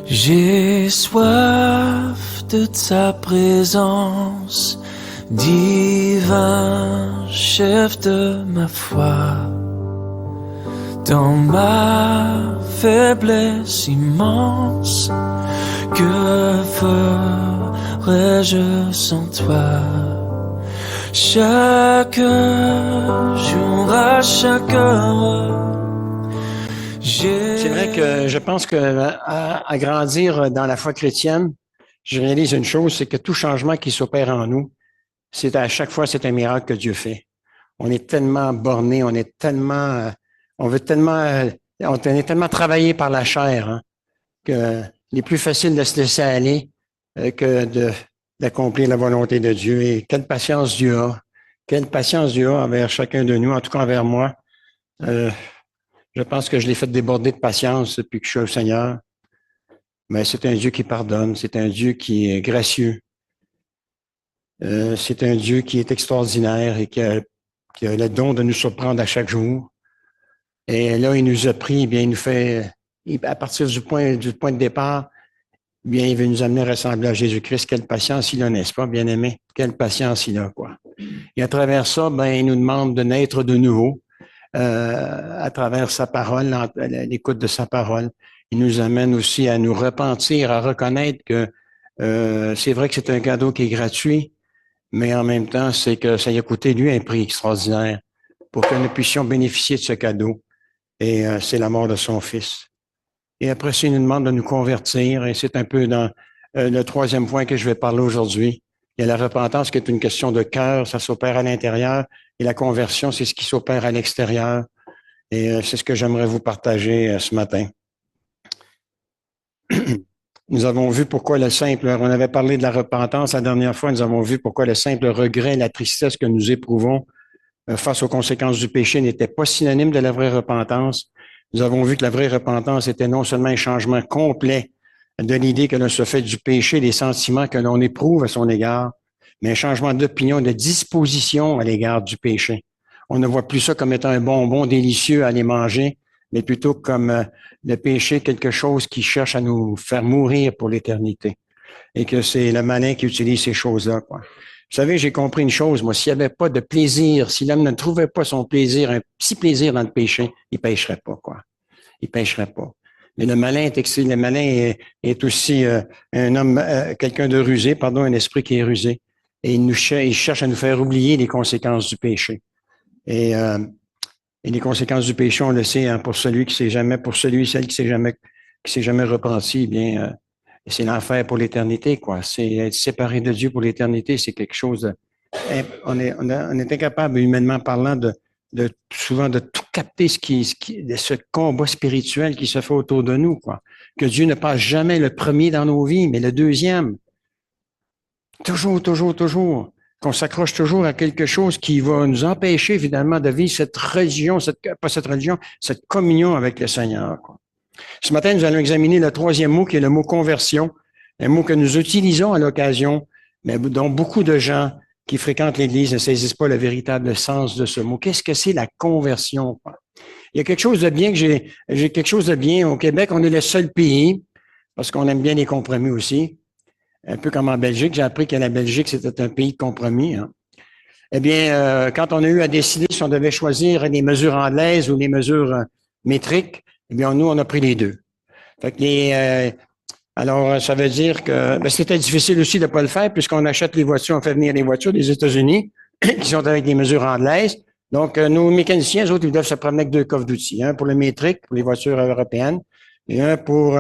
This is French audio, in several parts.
J'ai soif de ta présence, divin chef de ma foi. Dans ma faiblesse immense, que ferais-je sans toi? Chaque jour, à chaque heure, C'est vrai que je pense que à grandir dans la foi chrétienne, je réalise une chose, c'est que tout changement qui s'opère en nous, c'est à chaque fois, c'est un miracle que Dieu fait. On est tellement borné, on est tellement, on veut tellement, on est tellement travaillé par la chair, hein, que il est plus facile de se laisser aller que d'accomplir la volonté de Dieu. Et quelle patience Dieu a. Quelle patience Dieu a envers chacun de nous, en tout cas envers moi. Euh, je pense que je l'ai fait déborder de patience depuis que je suis au Seigneur. Mais c'est un Dieu qui pardonne, c'est un Dieu qui est gracieux, c'est un Dieu qui est extraordinaire et qui a le don de nous surprendre à chaque jour. Et là, il nous a pris, bien, il nous fait, à partir du point de départ, bien, il veut nous amener à ressembler à Jésus-Christ. Quelle patience il a, n'est-ce pas, bien-aimé? Quelle patience il a, quoi. Et à travers ça, ben, il nous demande de naître de nouveau, à travers sa parole, l'écoute de sa parole. Il nous amène aussi à nous repentir, à reconnaître que c'est vrai que c'est un cadeau qui est gratuit, mais en même temps, c'est que ça lui a coûté, lui, un prix extraordinaire pour que nous puissions bénéficier de ce cadeau. Et c'est la mort de son fils. Et après ça, il nous demande de nous convertir, et c'est un peu dans le troisième point que je vais parler aujourd'hui. Il y a la repentance qui est une question de cœur, ça s'opère à l'intérieur, et la conversion, c'est ce qui s'opère à l'extérieur. Et c'est ce que j'aimerais vous partager ce matin. Nous avons vu pourquoi le simple, on avait parlé de la repentance la dernière fois, nous avons vu pourquoi le simple regret, la tristesse que nous éprouvons face aux conséquences du péché n'était pas synonyme de la vraie repentance. Nous avons vu que la vraie repentance était non seulement un changement complet de l'idée que l'on se fait du péché, des sentiments que l'on éprouve à son égard, mais un changement d'opinion, de disposition à l'égard du péché. On ne voit plus ça comme étant un bonbon délicieux à aller manger, mais plutôt comme le péché, quelque chose qui cherche à nous faire mourir pour l'éternité. Et que c'est le malin qui utilise ces choses-là, quoi. Vous savez, j'ai compris une chose, moi, s'il n'y avait pas de plaisir, si l'homme ne trouvait pas son plaisir, un petit plaisir dans le péché, il pêcherait pas, quoi. Il pêcherait pas. Mais le malin est aussi un homme, quelqu'un de rusé, pardon, un esprit qui est rusé. Et il cherche à nous faire oublier les conséquences du péché. Et les conséquences du péché, on le sait, hein, pour celui qui s'est jamais, pour celui, celle qui s'est jamais repenti, eh bien, c'est l'enfer pour l'éternité, quoi. C'est être séparé de Dieu pour l'éternité, c'est quelque chose de, on est incapable, humainement parlant, souvent de tout capter de ce combat spirituel qui se fait autour de nous, quoi. Que Dieu ne passe jamais le premier dans nos vies, mais le deuxième. Toujours, toujours, toujours. Qu'on s'accroche toujours à quelque chose qui va nous empêcher, finalement, de vivre cette religion, cette communion avec le Seigneur, quoi. Ce matin, nous allons examiner le troisième mot qui est le mot conversion, un mot que nous utilisons à l'occasion, mais dont beaucoup de gens qui fréquentent l'Église ne saisissent pas le véritable sens de ce mot. Qu'est-ce que c'est la conversion? Il y a quelque chose de bien j'ai quelque chose de bien. Au Québec, on est le seul pays, parce qu'on aime bien les compromis aussi, un peu comme en Belgique. J'ai appris que la Belgique, c'était un pays de compromis, hein. Eh bien, quand on a eu à décider si on devait choisir les mesures anglaises ou les mesures métriques, eh bien, nous, on a pris les deux. Fait que alors, ça veut dire que c'était difficile aussi de ne pas le faire puisqu'on achète les voitures, on fait venir les voitures des États-Unis qui sont avec des mesures anglaises. Donc, nos mécaniciens, eux autres, ils doivent se promener avec deux coffres d'outils. Un pour le métrique, pour les voitures européennes, et un pour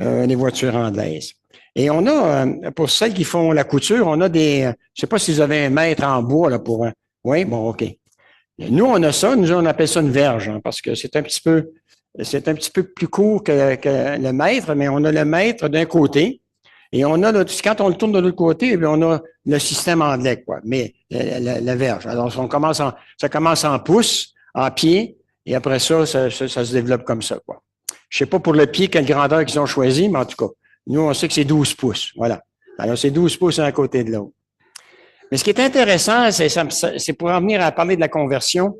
les voitures anglaises. Et on a, pour celles qui font la couture, on a je sais pas si vous avez un mètre en bois là pour. Oui, bon, OK. Nous, on a ça, nous, on appelle ça une verge, hein, parce que c'est un petit peu plus court que le mètre, mais on a le mètre d'un côté, et on a quand on le tourne de l'autre côté, eh bien, on a le système anglais, quoi, mais la verge. Alors, ça commence en pouces, en pied, et après ça se développe comme ça, quoi. Je sais pas pour le pied quelle grandeur qu'ils ont choisi, mais en tout cas, nous, on sait que c'est 12 pouces, voilà. Alors, c'est 12 pouces un côté de l'autre. Mais ce qui est intéressant, c'est pour en venir à parler de la conversion.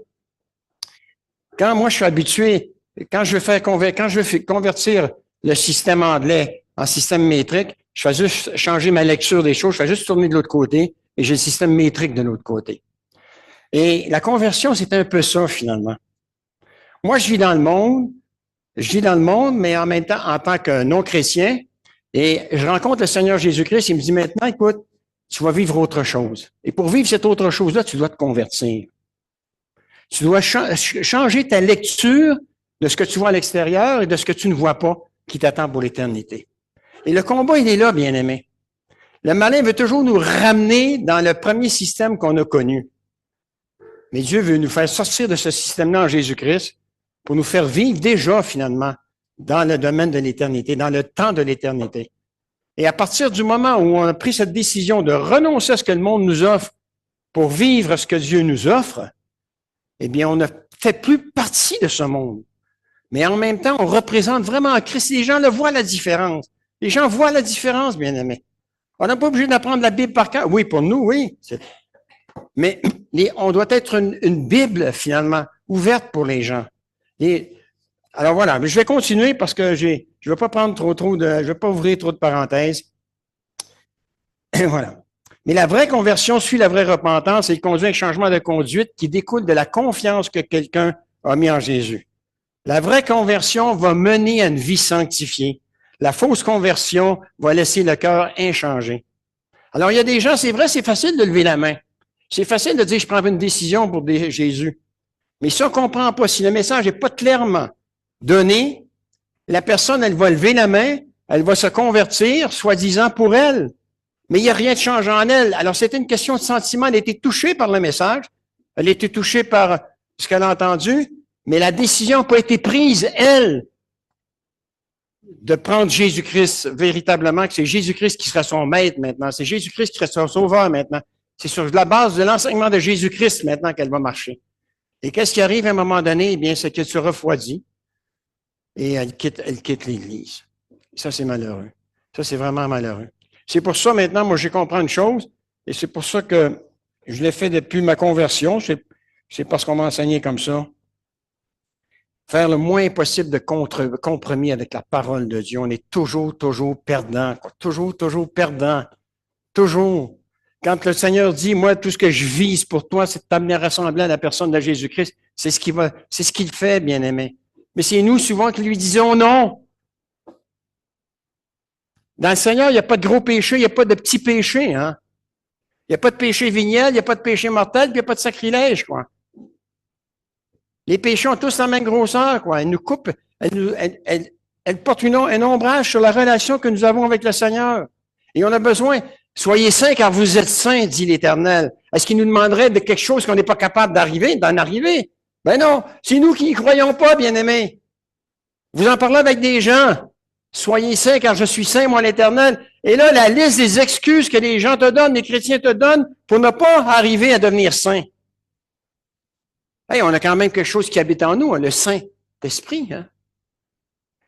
Quand moi, je suis habitué, quand je veux convertir le système anglais en système métrique, je fais juste changer ma lecture des choses, je fais juste tourner de l'autre côté et j'ai le système métrique de l'autre côté. Et la conversion, c'est un peu ça, finalement. Moi, je vis dans le monde, mais en même temps, en tant que non-chrétien, et je rencontre le Seigneur Jésus-Christ, il me dit maintenant, écoute, tu vas vivre autre chose. Et pour vivre cette autre chose-là, tu dois te convertir. Tu dois changer ta lecture de ce que tu vois à l'extérieur et de ce que tu ne vois pas qui t'attend pour l'éternité. Et le combat, il est là, bien-aimé. Le malin veut toujours nous ramener dans le premier système qu'on a connu. Mais Dieu veut nous faire sortir de ce système-là en Jésus-Christ pour nous faire vivre déjà, finalement, dans le domaine de l'éternité, dans le temps de l'éternité. Et à partir du moment où on a pris cette décision de renoncer à ce que le monde nous offre pour vivre ce que Dieu nous offre, eh bien, on ne fait plus partie de ce monde. Mais en même temps, on représente vraiment Christ. Les gens le voient la différence. Les gens voient la différence, bien-aimés. On n'est pas obligé d'apprendre la Bible par cœur. Oui, pour nous, oui. Mais on doit être une Bible, finalement, ouverte pour les gens. Alors voilà, mais je vais continuer parce que je ne vais pas prendre je vais pas ouvrir trop de parenthèses. Et voilà. Mais la vraie conversion suit la vraie repentance et il conduit à un changement de conduite qui découle de la confiance que quelqu'un a mis en Jésus. La vraie conversion va mener à une vie sanctifiée. La fausse conversion va laisser le cœur inchangé. Alors, il y a des gens, c'est vrai, c'est facile de lever la main. C'est facile de dire, je prends une décision pour Jésus. Mais si on ne comprend pas, si le message n'est pas clairement donné, la personne, elle va lever la main, elle va se convertir, soi-disant pour elle. Mais il n'y a rien de changeant en elle. Alors, c'était une question de sentiment. Elle a été touchée par le message. Elle a été touchée par ce qu'elle a entendu. Mais la décision n'a pas été prise, elle, de prendre Jésus-Christ véritablement, que c'est Jésus-Christ qui sera son maître maintenant. C'est Jésus-Christ qui sera son sauveur maintenant. C'est sur la base de l'enseignement de Jésus-Christ maintenant qu'elle va marcher. Et qu'est-ce qui arrive à un moment donné? Eh bien, c'est qu'elle se refroidit et elle quitte l'Église. Ça, c'est malheureux. Ça, c'est vraiment malheureux. C'est pour ça, maintenant, moi, j'ai compris une chose, et c'est pour ça que je l'ai fait depuis ma conversion. C'est parce qu'on m'a enseigné comme ça. Faire le moins possible de compromis avec la parole de Dieu. On est toujours perdant. Toujours perdant. Toujours. Quand le Seigneur dit, moi, tout ce que je vise pour toi, c'est de t'amener à ressembler à la personne de Jésus-Christ, c'est ce qu'il fait, bien-aimé. Mais c'est nous, souvent, qui lui disons non. Dans le Seigneur, il n'y a pas de gros péché, il n'y a pas de petits péchés, hein. Il n'y a pas de péché véniel, il n'y a pas de péché mortel, puis il n'y a pas de sacrilège, quoi. Les péchés ont tous la même grosseur, quoi. Elles nous coupent, elles portent un ombrage sur la relation que nous avons avec le Seigneur. Et on a besoin, soyez saints car vous êtes saints, dit l'Éternel. Est-ce qu'il nous demanderait de quelque chose qu'on n'est pas capable d'en arriver? Ben non, c'est nous qui n'y croyons pas, bien-aimés. Vous en parlez avec des gens. Soyez saints car je suis saint, moi l'Éternel. Et là, la liste des excuses que les gens te donnent, les chrétiens te donnent pour ne pas arriver à devenir saints. Hey, on a quand même quelque chose qui habite en nous, hein, le Saint-Esprit. Hein?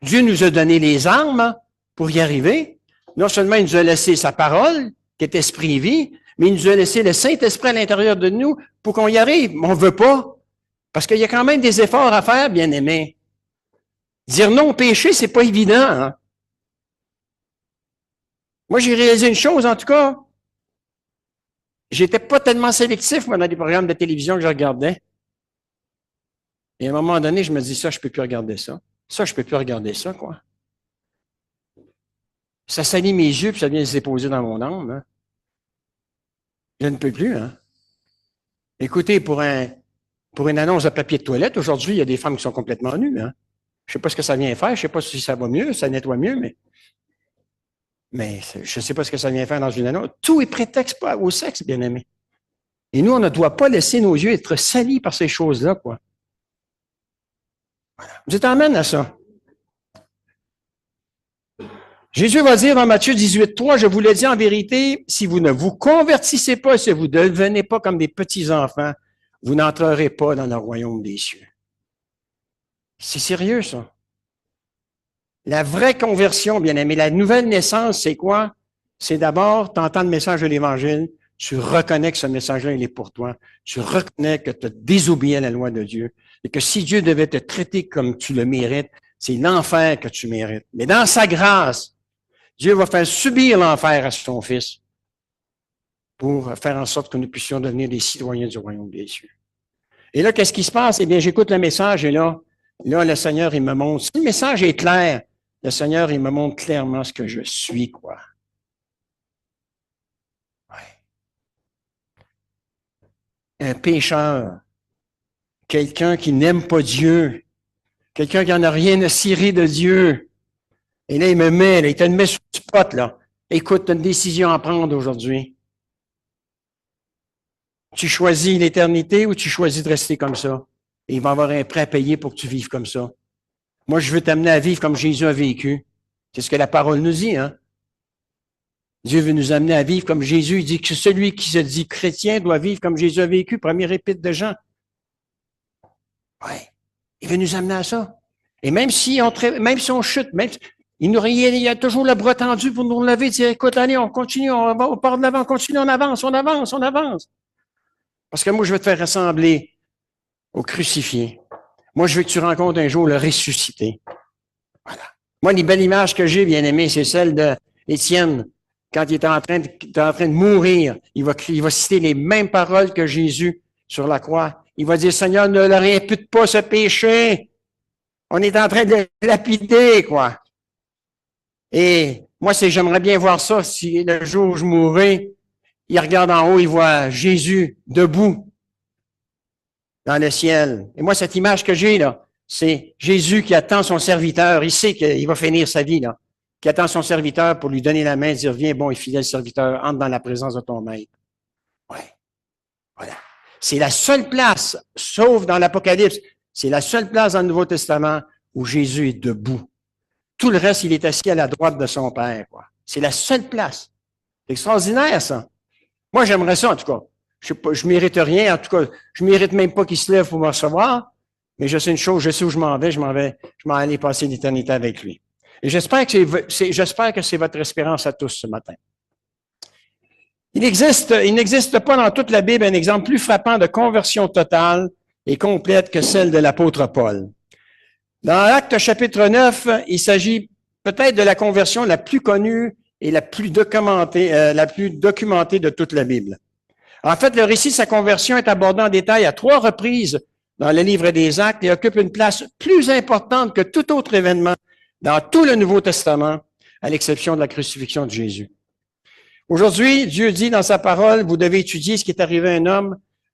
Dieu nous a donné les armes pour y arriver. Non seulement il nous a laissé sa parole, qui est esprit et vie, mais il nous a laissé le Saint-Esprit à l'intérieur de nous pour qu'on y arrive. Mais on ne veut pas. Parce qu'il y a quand même des efforts à faire, bien-aimés. Dire non au péché, c'est pas évident. Hein? Moi, j'ai réalisé une chose, en tout cas. J'étais pas tellement sélectif, moi, dans les programmes de télévision que je regardais. Et à un moment donné, je me dis, ça, je peux plus regarder ça. Ça, je peux plus regarder ça, quoi. Ça salit mes yeux, puis ça vient se déposer dans mon âme. Hein. Je ne peux plus, hein. Écoutez, pour une annonce de papier de toilette, aujourd'hui, il y a des femmes qui sont complètement nues, hein. Je sais pas ce que ça vient faire, je sais pas si ça va mieux, ça nettoie mieux, mais je sais pas ce que ça vient faire dans une annonce. Tout est prétexte au sexe, bien-aimé. Et nous, on ne doit pas laisser nos yeux être salis par ces choses-là, quoi. Voilà. Je t'emmène à ça. Jésus va dire dans Matthieu 18:3, je vous le dis en vérité, si vous ne vous convertissez pas, si vous ne devenez pas comme des petits-enfants, vous n'entrerez pas dans le royaume des cieux. C'est sérieux, ça. La vraie conversion, bien aimé, la nouvelle naissance, c'est quoi? C'est d'abord, tu entends le message de l'Évangile, tu reconnais que ce message-là, il est pour toi. Tu reconnais que tu as désobéi à la loi de Dieu et que si Dieu devait te traiter comme tu le mérites, c'est l'enfer que tu mérites. Mais dans sa grâce, Dieu va faire subir l'enfer à son Fils pour faire en sorte que nous puissions devenir des citoyens du royaume des cieux. Et là, qu'est-ce qui se passe? Eh bien, j'écoute le message et là, le Seigneur, il me montre. Si le message est clair, le Seigneur, il me montre clairement ce que je suis, quoi. Ouais. Un pécheur, quelqu'un qui n'aime pas Dieu, quelqu'un qui n'en a rien à cirer de Dieu. Et là, il me met, là, il te met sur le spot, là. Écoute, tu as une décision à prendre aujourd'hui. Tu choisis l'éternité ou tu choisis de rester comme ça? Et il va y avoir un prêt à payer pour que tu vives comme ça. Moi, je veux t'amener à vivre comme Jésus a vécu. C'est ce que la parole nous dit, hein? Dieu veut nous amener à vivre comme Jésus. Il dit que celui qui se dit chrétien doit vivre comme Jésus a vécu. Premier épître de Jean. Ouais. Il veut nous amener à ça. Et même si on chute, il y a toujours le bras tendu pour nous lever, dire, écoute, allez, on continue, on part de l'avant, on continue, on avance. Parce que moi, je veux te faire ressembler au crucifié. Moi, je veux que tu rencontres un jour le ressuscité. Voilà. Moi, les belles images que j'ai, bien aimé, c'est celle d'Étienne, quand il était en train de mourir. Il va citer les mêmes paroles que Jésus sur la croix. Il va dire, Seigneur, ne leur impute pas ce péché. On est en train de le lapider, quoi. Et moi, j'aimerais bien voir ça, si le jour où je mourrai, il regarde en haut, il voit Jésus debout dans le ciel. Et moi, cette image que j'ai, là, c'est Jésus qui attend son serviteur. Il sait qu'il va finir sa vie, là. Qui attend son serviteur pour lui donner la main et dire, viens, bon et fidèle serviteur, entre dans la présence de ton maître. Ouais. Voilà. C'est la seule place, sauf dans l'Apocalypse, c'est la seule place dans le Nouveau Testament où Jésus est debout. Tout le reste, il est assis à la droite de son Père, quoi. C'est la seule place. C'est extraordinaire, ça. Moi, j'aimerais ça, en tout cas. Je mérite rien, en tout cas, je mérite même pas qu'il se lève pour me recevoir, mais je sais une chose, je sais où je m'en aller passer l'éternité avec lui. Et j'espère que c'est votre espérance à tous ce matin. Il n'existe pas dans toute la Bible un exemple plus frappant de conversion totale et complète que celle de l'apôtre Paul. Dans Actes chapitre 9, il s'agit peut-être de la conversion la plus connue et la plus documentée de toute la Bible. En fait, le récit de sa conversion est abordé en détail à 3 reprises dans le livre des Actes et occupe une place plus importante que tout autre événement dans tout le Nouveau Testament, à l'exception de la crucifixion de Jésus. Aujourd'hui, Dieu dit dans sa parole, vous devez étudier ce qui est arrivé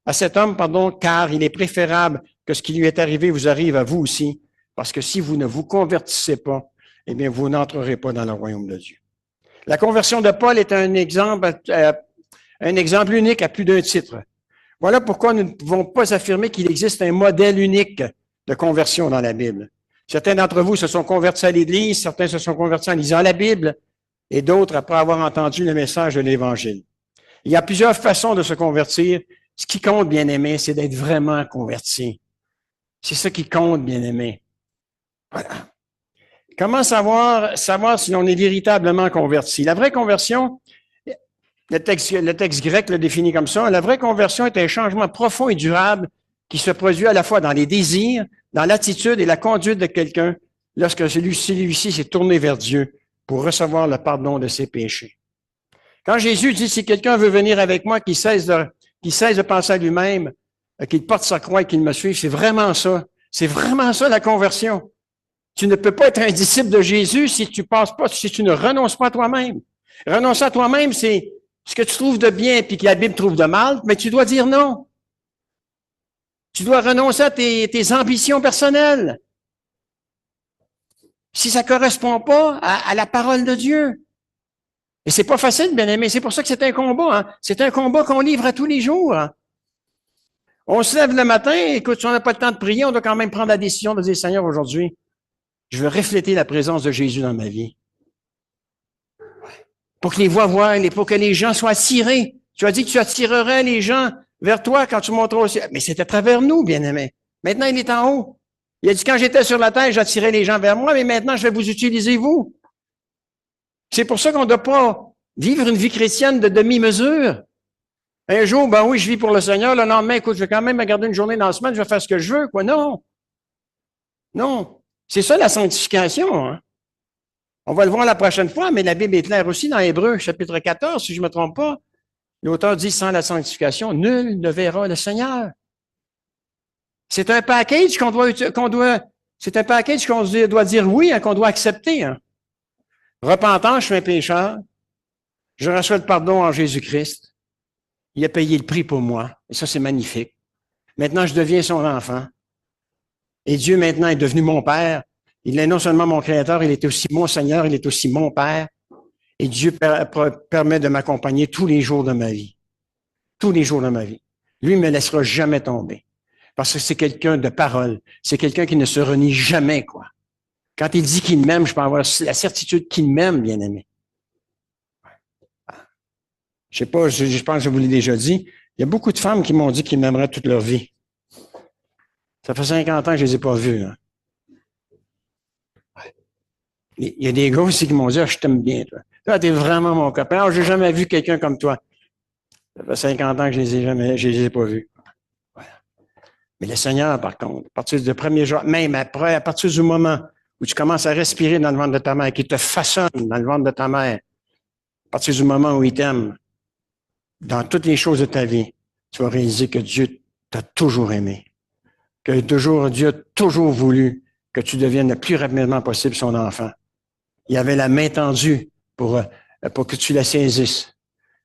à cet homme, car il est préférable que ce qui lui est arrivé vous arrive à vous aussi, parce que si vous ne vous convertissez pas, eh bien, vous n'entrerez pas dans le royaume de Dieu. La conversion de Paul est un exemple unique à plus d'un titre. Voilà pourquoi nous ne pouvons pas affirmer qu'il existe un modèle unique de conversion dans la Bible. Certains d'entre vous se sont convertis à l'Église, certains se sont convertis en lisant la Bible, et d'autres après avoir entendu le message de l'Évangile. Il y a plusieurs façons de se convertir. Ce qui compte, bien aimé, c'est d'être vraiment converti. C'est ça qui compte, bien aimé. Voilà. Comment savoir si on est véritablement converti? La vraie conversion, le texte grec le définit comme ça, la vraie conversion est un changement profond et durable qui se produit à la fois dans les désirs, dans l'attitude et la conduite de quelqu'un lorsque celui-ci s'est tourné vers Dieu pour recevoir le pardon de ses péchés. Quand Jésus dit, si quelqu'un veut venir avec moi, qu'il cesse de penser à lui-même, qu'il porte sa croix et qu'il me suive, c'est vraiment ça. C'est vraiment ça la conversion. Tu ne peux pas être un disciple de Jésus si tu ne renonces pas à toi-même. Renoncer à toi-même, c'est ce que tu trouves de bien puis que la Bible trouve de mal, mais tu dois dire non. Tu dois renoncer à tes ambitions personnelles. Si ça correspond pas à la parole de Dieu. Et c'est pas facile, bien aimé. C'est pour ça que c'est un combat. Hein? C'est un combat qu'on livre à tous les jours. Hein? On se lève le matin, écoute, si on n'a pas le temps de prier, on doit quand même prendre la décision de dire, Seigneur, aujourd'hui, je veux refléter la présence de Jésus dans ma vie. Pour que les voix voient, pour que les gens soient attirés. Tu as dit que tu attirerais les gens vers toi quand tu monteras au ciel. Mais c'est à travers nous, bien-aimés. Maintenant, il est en haut. Il a dit, quand j'étais sur la terre, j'attirais les gens vers moi, mais maintenant, je vais vous utiliser, vous. C'est pour ça qu'on ne doit pas vivre une vie chrétienne de demi-mesure. Un jour, ben oui, je vis pour le Seigneur. Le lendemain, écoute, je vais quand même me garder une journée dans la semaine, je vais faire ce que je veux, quoi. Non. Non. C'est ça, la sanctification, hein. On va le voir la prochaine fois, mais la Bible est claire aussi dans Hébreux, chapitre 14, si je ne me trompe pas. L'auteur dit, sans la sanctification, nul ne verra le Seigneur. C'est un package c'est un package qu'on doit dire oui, hein, qu'on doit accepter. Hein. Repentant, je suis un pécheur. Je reçois le pardon en Jésus-Christ. Il a payé le prix pour moi. Et ça, c'est magnifique. Maintenant, je deviens son enfant. Et Dieu, maintenant, est devenu mon Père. Il est non seulement mon Créateur, il est aussi mon Seigneur, il est aussi mon Père. Et Dieu permet de m'accompagner tous les jours de ma vie. Tous les jours de ma vie. Lui ne me laissera jamais tomber. Parce que c'est quelqu'un de parole. C'est quelqu'un qui ne se renie jamais, quoi. Quand il dit qu'il m'aime, je peux avoir la certitude qu'il m'aime, bien aimé. Je sais pas, je pense que je vous l'ai déjà dit. Il y a beaucoup de femmes qui m'ont dit qu'ils m'aimeraient toute leur vie. Ça fait 50 ans que je les ai pas vues. Hein. Il y a des gars aussi qui m'ont dit, je t'aime bien, toi. Toi, t'es vraiment mon copain. J'ai jamais vu quelqu'un comme toi. Ça fait 50 ans que je les ai pas vus. Voilà. Mais le Seigneur, par contre, à partir du premier jour, même après, à partir du moment où tu commences à respirer dans le ventre de ta mère, qui te façonne dans le ventre de ta mère, à partir du moment où il t'aime, dans toutes les choses de ta vie, tu vas réaliser que Dieu t'a toujours aimé. Que Dieu a toujours voulu que tu deviennes le plus rapidement possible son enfant. Il avait la main tendue pour que tu la saisisses.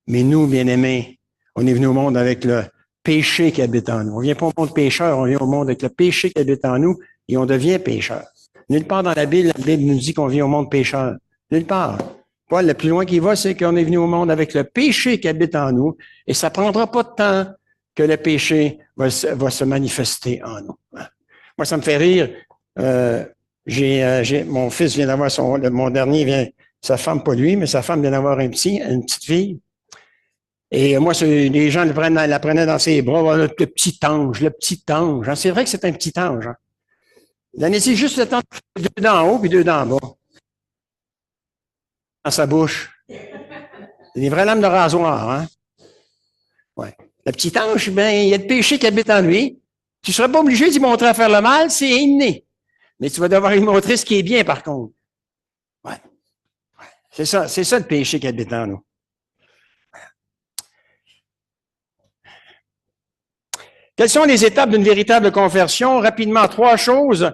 Mais nous, bien-aimés, on est venu au monde avec le péché qui habite en nous. On vient pas au monde pécheur, on vient au monde avec le péché qui habite en nous et on devient pécheur. Nulle part dans la Bible nous dit qu'on vient au monde pécheur. Nulle part. Paul, le plus loin qu'il va, c'est qu'on est venu au monde avec le péché qui habite en nous et ça prendra pas de temps que le péché va se manifester en nous. Moi, ça me fait rire. Mon fils vient d'avoir mon dernier sa femme, pas lui, mais sa femme vient d'avoir une petite fille. Et moi, les gens la prenaient dans ses bras, le petit ange, le petit ange. Hein. C'est vrai que c'est un petit ange. Hein. Il en est juste le temps de deux d'en haut puis deux d'en bas. Dans sa bouche. C'est des vraies lames de rasoir, hein. Ouais. Le petit ange, ben, il y a le péché qui habite en lui. Tu ne seras pas obligé d'y montrer à faire le mal, c'est inné. Mais tu vas devoir lui montrer ce qui est bien, par contre. Ouais. C'est ça le péché qui habite en nous. Quelles sont les étapes d'une véritable conversion? Rapidement, trois choses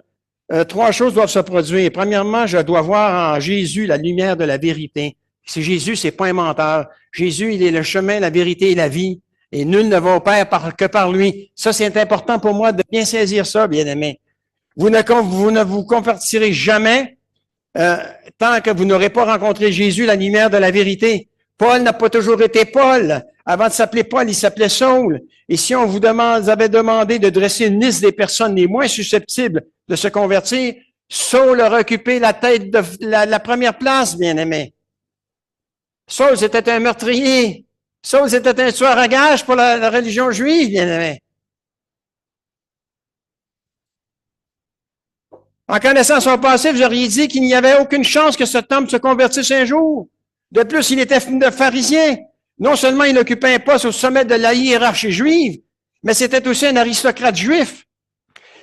doivent se produire. Premièrement, je dois voir en Jésus la lumière de la vérité. C'est Jésus, c'est pas un menteur. Jésus, il est le chemin, la vérité et la vie. Et nul ne va au Père que par lui. Ça, c'est important pour moi de bien saisir ça, bien-aimés. Vous ne vous convertirez jamais tant que vous n'aurez pas rencontré Jésus, la lumière de la vérité. Paul n'a pas toujours été Paul. Avant de s'appeler Paul, il s'appelait Saul. Et si on vous avait demandé de dresser une liste des personnes les moins susceptibles de se convertir, Saul aurait occupé la tête de la première place, bien-aimé. Saul, c'était un meurtrier. Saul, c'était un tueur à gages pour la religion juive, bien-aimé. En connaissant son passé, vous auriez dit qu'il n'y avait aucune chance que cet homme se convertisse un jour. De plus, il était pharisien. Non seulement il occupait un poste au sommet de la hiérarchie juive, mais c'était aussi un aristocrate juif.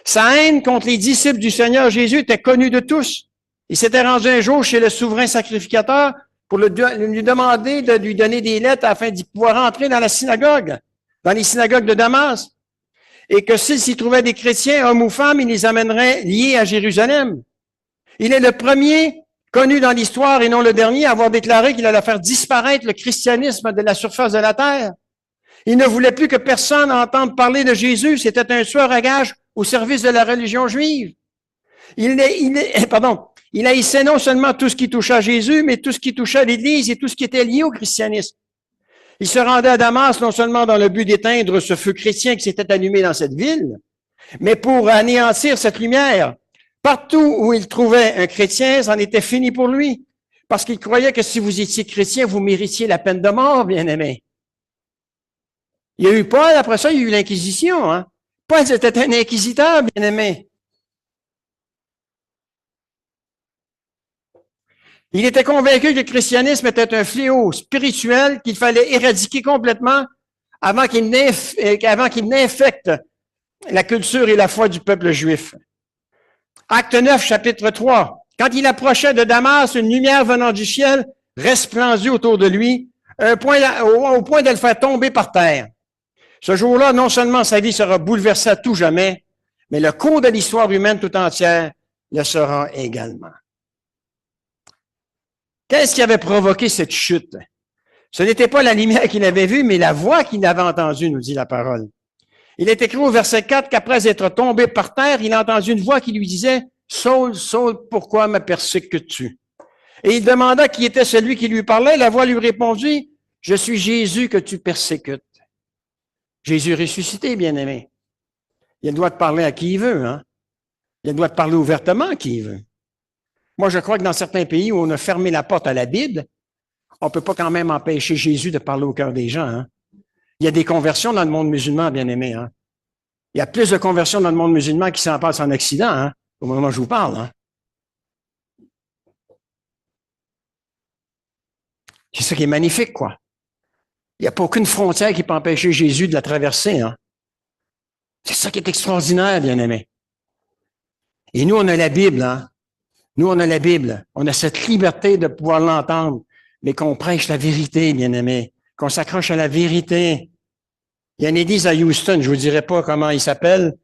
Sa haine contre les disciples du Seigneur Jésus était connue de tous. Il s'était rendu un jour chez le souverain sacrificateur pour lui demander de lui donner des lettres afin d'y pouvoir entrer dans la synagogue, dans les synagogues de Damas. Et que s'il s'y trouvait des chrétiens, hommes ou femmes, il les amènerait liés à Jérusalem. Il est le premier connu dans l'histoire et non le dernier à avoir déclaré qu'il allait faire disparaître le christianisme de la surface de la terre. Il ne voulait plus que personne entende parler de Jésus. C'était un tueur à gages au service de la religion juive. Il haïssait non seulement tout ce qui touchait à Jésus, mais tout ce qui touchait à l'Église et tout ce qui était lié au christianisme. Il se rendait à Damas non seulement dans le but d'éteindre ce feu chrétien qui s'était allumé dans cette ville, mais pour anéantir cette lumière. Partout où il trouvait un chrétien, c'en était fini pour lui. Parce qu'il croyait que si vous étiez chrétien, vous méritiez la peine de mort, bien-aimé. Il y a eu Paul, après ça, il y a eu l'Inquisition. Hein? Paul, c'était un inquisiteur, bien-aimé. Il était convaincu que le christianisme était un fléau spirituel qu'il fallait éradiquer complètement avant qu'il n'infecte la culture et la foi du peuple juif. Acte 9, chapitre 3. Quand il approchait de Damas, une lumière venant du ciel resplendit autour de lui, au point de le faire tomber par terre. Ce jour-là, non seulement sa vie sera bouleversée à tout jamais, mais le cours de l'histoire humaine tout entière le sera également. Qu'est-ce qui avait provoqué cette chute? Ce n'était pas la lumière qu'il avait vue, mais la voix qu'il avait entendue, nous dit la parole. Il est écrit au verset 4 qu'après être tombé par terre, il a entendu une voix qui lui disait « Saul, Saul, pourquoi me persécutes-tu? » Et il demanda qui était celui qui lui parlait. La voix lui répondit « Je suis Jésus que tu persécutes. » Jésus ressuscité, bien-aimé. Il a le droit de parler à qui il veut, hein? Il a le droit de parler ouvertement à qui il veut. Moi, je crois que dans certains pays où on a fermé la porte à la Bible, on ne peut pas quand même empêcher Jésus de parler au cœur des gens, hein? Il y a des conversions dans le monde musulman, bien-aimé, hein? Il y a plus de conversions dans le monde musulman qui s'en passe en Occident, hein? Au moment où je vous parle, hein? C'est ça qui est magnifique, quoi. Il n'y a pas aucune frontière qui peut empêcher Jésus de la traverser, hein? C'est ça qui est extraordinaire, bien-aimé. Et nous, on a la Bible, hein? Nous, on a la Bible. On a cette liberté de pouvoir l'entendre, mais qu'on prêche la vérité, bien-aimé, qu'on s'accroche à la vérité. Il y a une église à Houston, je vous dirai pas comment il s'appelle,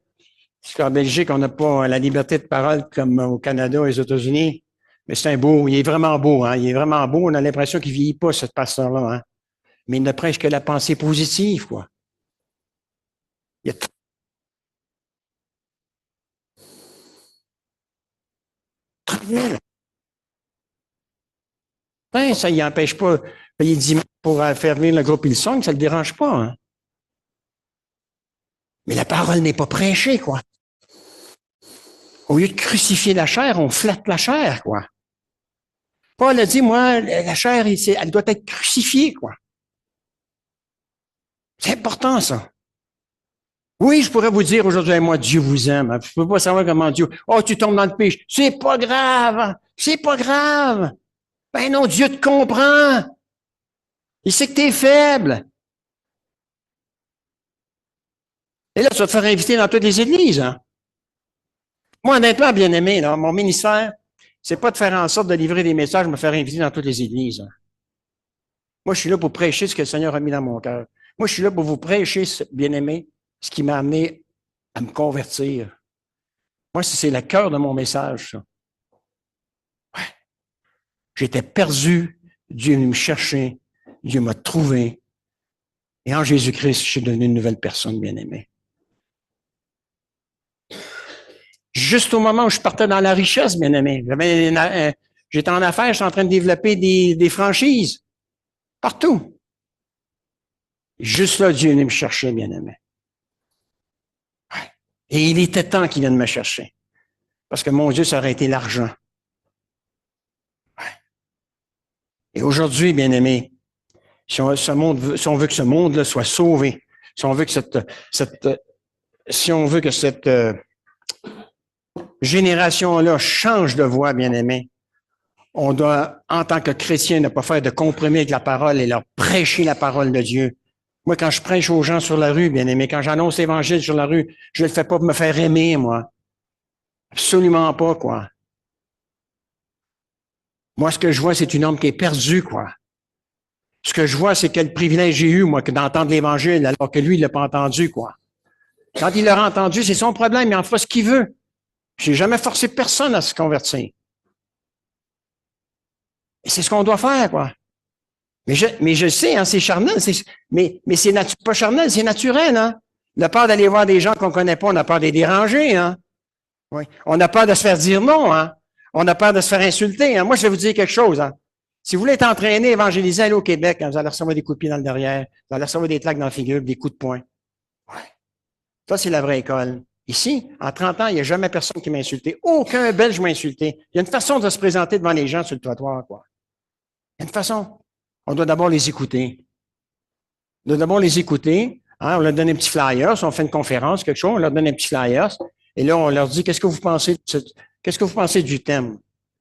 parce qu'en Belgique, on n'a pas la liberté de parole comme au Canada et aux États-Unis, mais c'est un beau, il est vraiment beau, hein? Il est vraiment beau, on a l'impression qu'il vieillit pas, ce pasteur-là, hein? Mais il ne prêche que la pensée positive, quoi. Il y a très bien. Ben, ça y empêche pas de payer 10 000 pour faire venir le groupe Hillsong, ça le dérange pas, hein? Mais la parole n'est pas prêchée, quoi. Au lieu de crucifier la chair, on flatte la chair, quoi. Paul a dit, moi, la chair, elle doit être crucifiée, quoi. C'est important, ça. Oui, je pourrais vous dire aujourd'hui, moi, Dieu vous aime. Je ne peux pas savoir comment Dieu. Oh, tu tombes dans le péché. C'est pas grave. C'est pas grave. Ben non, Dieu te comprend. Il sait que tu es faible. Et là, tu vas te faire inviter dans toutes les églises, hein. Moi, honnêtement, bien aimé, là, mon ministère, c'est pas de faire en sorte de livrer des messages, me faire inviter dans toutes les églises, hein. Moi, je suis là pour prêcher ce que le Seigneur a mis dans mon cœur. Moi, je suis là pour vous prêcher, bien aimé, ce qui m'a amené à me convertir. Moi, c'est le cœur de mon message, ça. Ouais. J'étais perdu, Dieu est venu me chercher, Dieu m'a trouvé. Et en Jésus-Christ, je suis devenu une nouvelle personne, bien aimée. Juste au moment où je partais dans la richesse, bien aimé, j'étais en affaires, j'étais en train de développer des franchises. Partout. Juste là, Dieu est venu me chercher, bien aimé. Ouais. Et il était temps qu'il vienne me chercher. Parce que mon Dieu, ça aurait été l'argent. Ouais. Et aujourd'hui, bien aimé, si on veut que ce monde-là soit sauvé, si on veut que cette génération-là change de voie, bien aimé, on doit, en tant que chrétien, ne pas faire de compromis avec la parole et leur prêcher la parole de Dieu. Moi, quand je prêche aux gens sur la rue, bien aimé, quand j'annonce l'évangile sur la rue, je ne le fais pas pour me faire aimer, moi. Absolument pas, quoi. Moi, ce que je vois, c'est une homme qui est perdue, quoi. Ce que je vois, c'est quel privilège j'ai eu, moi, que d'entendre l'évangile, alors que lui, il l'a pas entendu, quoi. Quand il l'a entendu, c'est son problème, il en fera ce qu'il veut. J'ai jamais forcé personne à se convertir. Et c'est ce qu'on doit faire, quoi. Mais je sais, hein, c'est charnel, mais c'est pas charnel, c'est naturel, hein. On a peur d'aller voir des gens qu'on connaît pas, on a peur de les déranger, hein. Oui. On a peur de se faire dire non, hein. On a peur de se faire insulter, hein. Moi, je vais vous dire quelque chose, hein. Si vous voulez être entraîné, évangéliser, aller au Québec, hein, vous allez recevoir des coups de pied dans le derrière, vous allez recevoir des claques dans la figure, des coups de poing. Ouais. Ça, c'est la vraie école. Ici, en 30 ans, il n'y a jamais personne qui m'a insulté. Aucun Belge m'a insulté. Il y a une façon de se présenter devant les gens sur le trottoir, quoi. Il y a une façon. On doit d'abord les écouter. On doit d'abord les écouter. Hein, on leur donne un petit flyer. Si on fait une conférence, quelque chose, on leur donne un petit flyer. Et là, on leur dit, qu'est-ce que vous pensez du thème?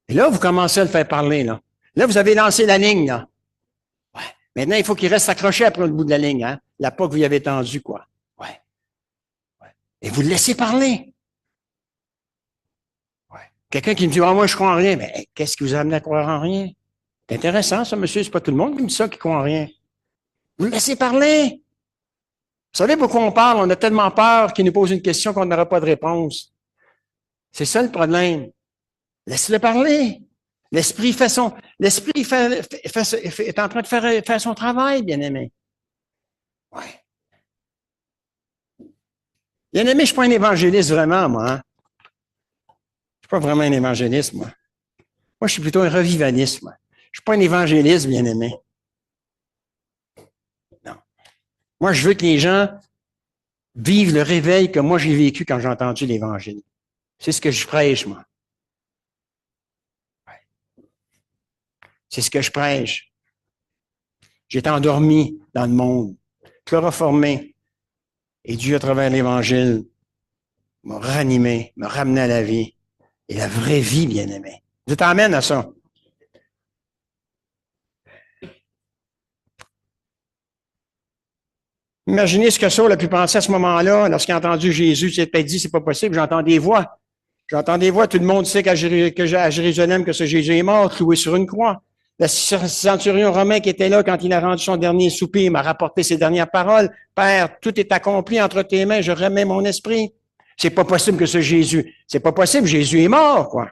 Et là, vous commencez à le faire parler, là. Là, vous avez lancé la ligne, là. Ouais. Maintenant, il faut qu'il reste accroché après le bout de la ligne, hein. La pas que vous y avez tendue, quoi. Ouais. Ouais. Et vous le laissez parler. Ouais. Quelqu'un qui me dit, ah, moi, je crois en rien. Mais qu'est-ce qui vous a amené à croire en rien? C'est intéressant, ça, monsieur. C'est pas tout le monde qui me dit ça, qui croit en rien. Vous le laissez parler. Vous savez pourquoi on parle? On a tellement peur qu'il nous pose une question qu'on n'aura pas de réponse. C'est ça le problème. Laisse-le parler. L'esprit est en train de faire son travail, bien-aimé. Ouais. Bien-aimé, je ne suis pas un évangéliste vraiment, moi. Hein? Je ne suis pas vraiment un évangéliste, moi. Moi, je suis plutôt un revivaliste, moi. Je ne suis pas un évangéliste, bien-aimé. Non. Moi, je veux que les gens vivent le réveil que moi, j'ai vécu quand j'ai entendu l'Évangile. C'est ce que je prêche, moi. C'est ce que je prêche. J'étais endormi dans le monde, chloroformé. Et Dieu, à travers l'Évangile, m'a ranimé, m'a ramené à la vie. Et la vraie vie, bien-aimé. Je t'emmène à ça. Imaginez ce que Saul a pu penser à ce moment-là, lorsqu'il a entendu Jésus. Il s'est peut-être dit, c'est pas possible, j'entends des voix. J'entends des voix, tout le monde sait qu'à Jérusalem, que ce Jésus est mort, cloué sur une croix. Le centurion romain qui était là quand il a rendu son dernier soupir m'a rapporté ses dernières paroles. Père, tout est accompli entre tes mains, je remets mon esprit. C'est pas possible que ce Jésus, c'est pas possible, Jésus est mort, quoi.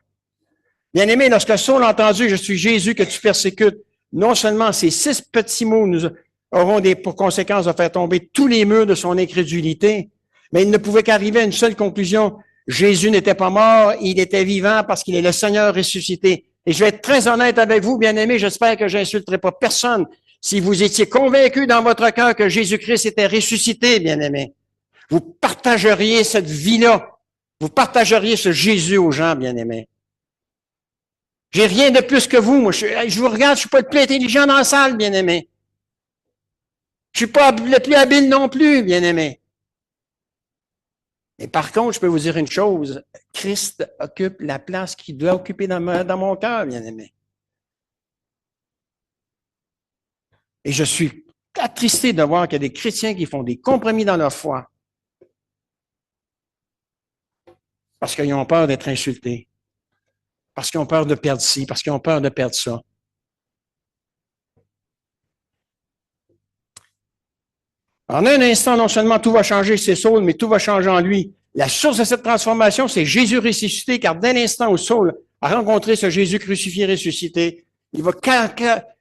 Bien-aimé, lorsque Saul a entendu, je suis Jésus que tu persécutes, non seulement ces 6 petits mots nous auront pour conséquence de faire tomber tous les murs de son incrédulité, mais il ne pouvait qu'arriver à une seule conclusion. Jésus n'était pas mort, il était vivant parce qu'il est le Seigneur ressuscité. Et je vais être très honnête avec vous, bien-aimés, j'espère que j'insulterai pas personne. Si vous étiez convaincu dans votre cœur que Jésus-Christ était ressuscité, bien-aimés, vous partageriez cette vie-là. Vous partageriez ce Jésus aux gens, bien-aimés. J'ai rien de plus que vous. Moi, je vous regarde, je suis pas le plus intelligent dans la salle, bien-aimé. Je suis pas le plus habile non plus, bien-aimé. Mais par contre, je peux vous dire une chose. Christ occupe la place qu'il doit occuper dans mon cœur, bien-aimé. Et je suis attristé de voir qu'il y a des chrétiens qui font des compromis dans leur foi. Parce qu'ils ont peur d'être insultés. Parce qu'ils ont peur de perdre ci, parce qu'ils ont peur de perdre ça. En un instant, non seulement tout va changer chez Saul, mais tout va changer en lui. La source de cette transformation, c'est Jésus ressuscité, car dès l'instant où Saul a rencontré ce Jésus crucifié ressuscité, il va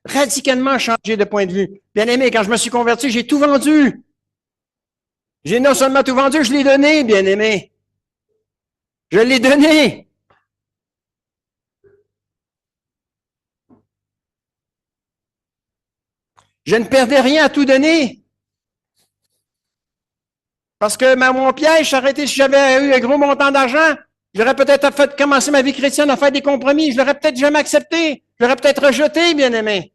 radicalement changer de point de vue. Bien aimé, quand je me suis converti, j'ai tout vendu. J'ai non seulement tout vendu, je l'ai donné, bien aimé. Je l'ai donné. Je ne perdais rien à tout donner. Parce que mon piège s'est arrêté si j'avais eu un gros montant d'argent. J'aurais peut-être fait commencer ma vie chrétienne à faire des compromis. Je l'aurais peut-être jamais accepté. Je l'aurais peut-être rejeté, bien aimé.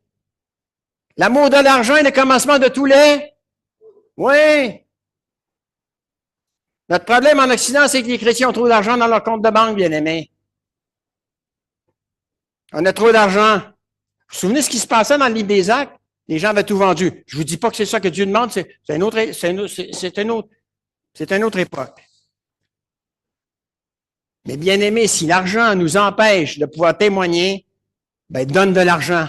L'amour de l'argent est le commencement de tous les. Oui. Notre problème en Occident, c'est que les chrétiens ont trop d'argent dans leur compte de banque, bien aimé. On a trop d'argent. Vous vous souvenez ce qui se passait dans le livre des Actes? Les gens avaient tout vendu. Je vous dis pas que c'est ça que Dieu demande, c'est une autre époque. Mais bien aimé, si l'argent nous empêche de pouvoir témoigner, ben donne de l'argent.